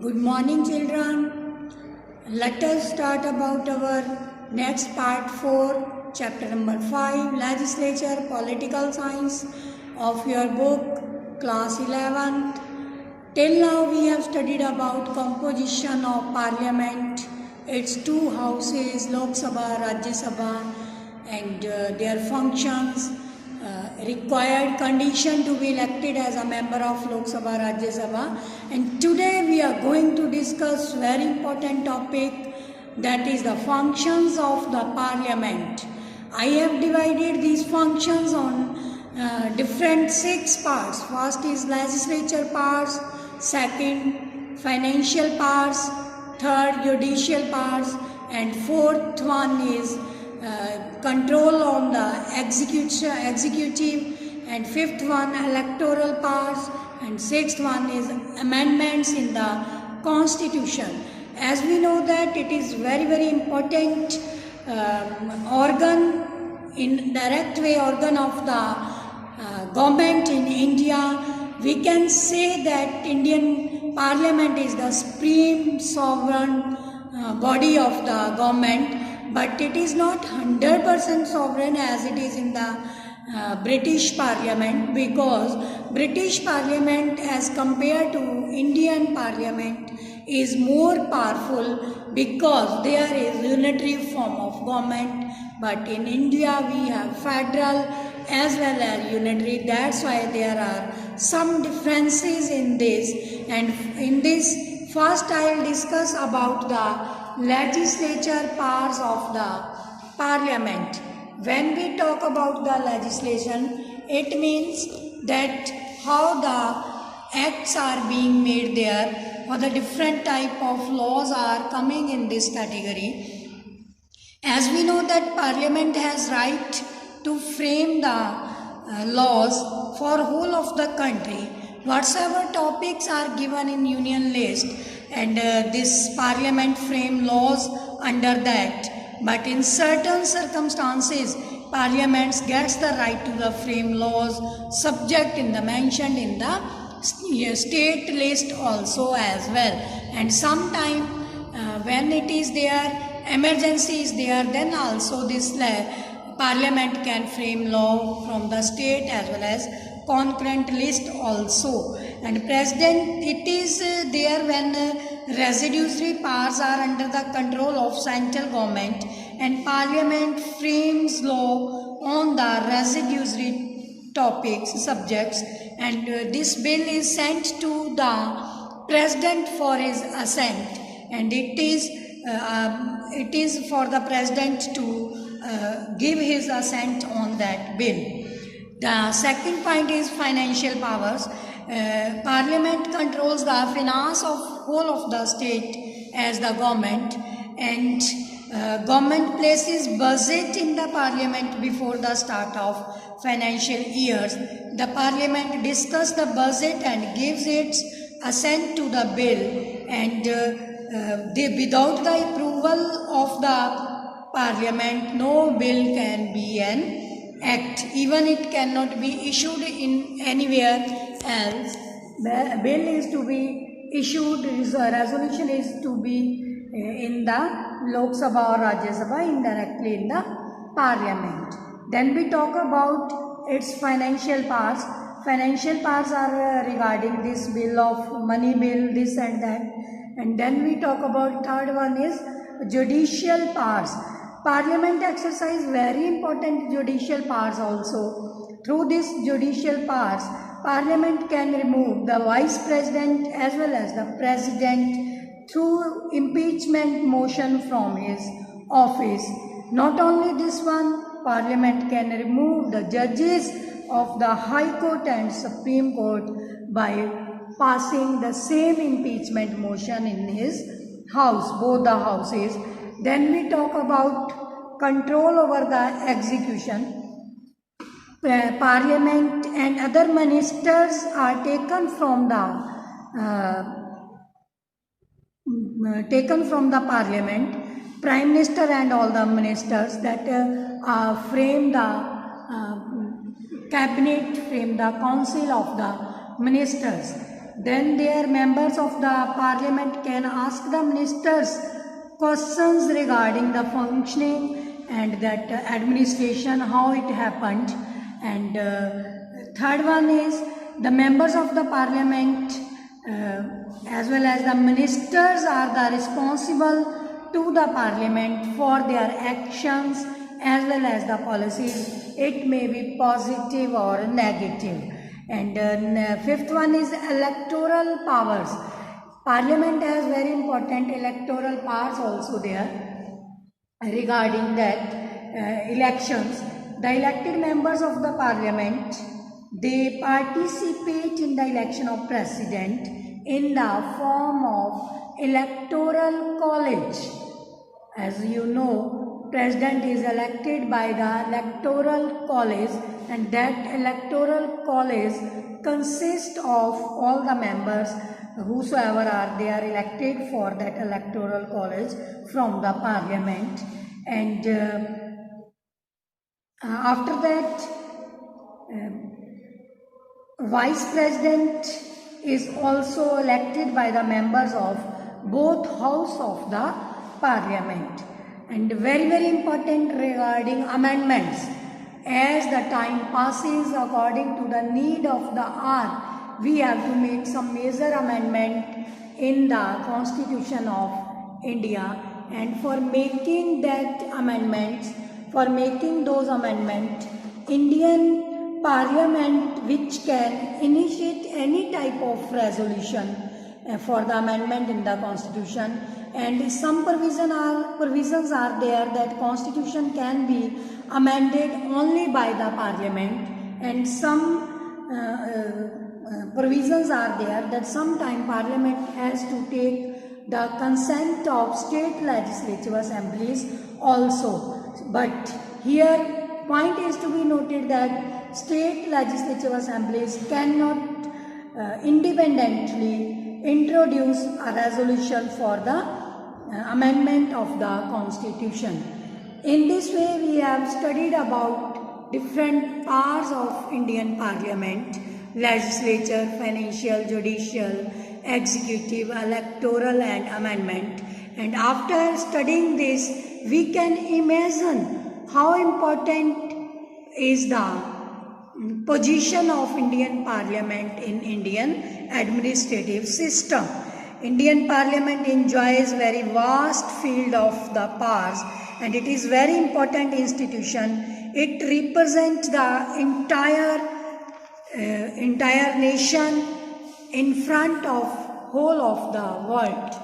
Good morning, children. Let us start about our next part 4, chapter number 5, Legislature, Political Science of your book, class 11th. Till now we have studied about composition of parliament, its two houses, Lok Sabha, Rajya Sabha, and their functions, required condition to be elected as a member of Lok Sabha, Rajya Sabha. And today we are going to discuss very important topic, that is the functions of the parliament. I have divided these functions on different 6 parts. First is legislature parts, second financial parts, third judicial parts, and fourth one is control on the executive, and fifth one electoral parts, and sixth one is amendments in the constitution. As we know that it is very important organ, in direct way organ of the government in India. We can say that Indian Parliament is the supreme sovereign body of the government, but it is not 100% sovereign as it is in the British Parliament, because British Parliament as compared to Indian Parliament is more powerful because there is unitary form of government, but in India we have federal as well as unitary. That's why there are some differences in this, and in this first I will discuss about the legislature powers of the parliament. When we talk about the legislation, it means that how the acts are being made there, or the different type of laws are coming in this category. As we know that parliament has right to frame the laws for whole of the country. Whatsoever topics are given in union list, and this parliament frame laws under that. But in certain circumstances, parliament gets the right to the frame laws subject in the mentioned in the state list also as well. And sometime when it is there, emergency is there, then also this parliament can frame law from the state as well as concurrent list also. And president, it is there when residuary powers are under the control of central government, and parliament frames law on the residuary topics, subjects, and this bill is sent to the president for his assent, and it is for the president to give his assent on that bill. The second point is financial powers. Parliament controls the finance of whole of the state as the government, and government places budget in the parliament before the start of financial years. The parliament discusses the budget and gives its assent to the bill, and without the approval of the parliament, no bill can be an act. Even it cannot be issued in anywhere else. The bill is to be issued, resolution is to be in the Lok Sabha or Rajya Sabha, indirectly in the parliament. Then we talk about its financial powers. Financial powers are regarding this bill of money bill, this and that. And then we talk about third one is judicial powers. Parliament exercise very important judicial powers also. Through this judicial powers, Parliament can remove the Vice President as well as the President through impeachment motion from his office. Not only this one, Parliament can remove the judges of the High Court and Supreme Court by passing the same impeachment motion in his house, both the houses. Then we talk about control over the execution. Parliament and other ministers are taken from the parliament. Prime Minister and all the ministers that frame the cabinet, frame the council of the ministers. Then their members of the parliament can ask the ministers questions regarding the functioning and that administration, how it happened. And third one is the members of the parliament as well as the ministers are the responsible to the parliament for their actions as well as the policies. It may be positive or negative. And fifth one is electoral powers. Parliament has very important electoral powers also there regarding that elections. The elected members of the parliament, they participate in the election of president in the form of electoral college. As you know, president is elected by the electoral college, and that electoral college consists of all the members whosoever are they are elected for that electoral college from the parliament. And after that, vice president is also elected by the members of both house of the parliament. And very important regarding amendments. As the time passes, according to the need of the hour, we have to make some major amendment in the Constitution of India. And for making that amendments, for making those amendments, Indian Parliament, which can initiate any type of resolution for the amendment in the Constitution, and some provisions are there that Constitution can be amended only by the Parliament, and some provisions are there that sometime Parliament has to take the consent of state legislative assemblies also. But here point is to be noted that state legislative assemblies cannot independently introduce a resolution for the amendment of the Constitution. In this way, we have studied about different powers of Indian Parliament: legislature, financial, judicial, executive, electoral and amendment. And after studying this, we can imagine how important is the position of Indian Parliament in Indian administrative system. Indian Parliament enjoys very vast field of the powers, and it is very important institution. It represents the entire nation in front of whole of the world.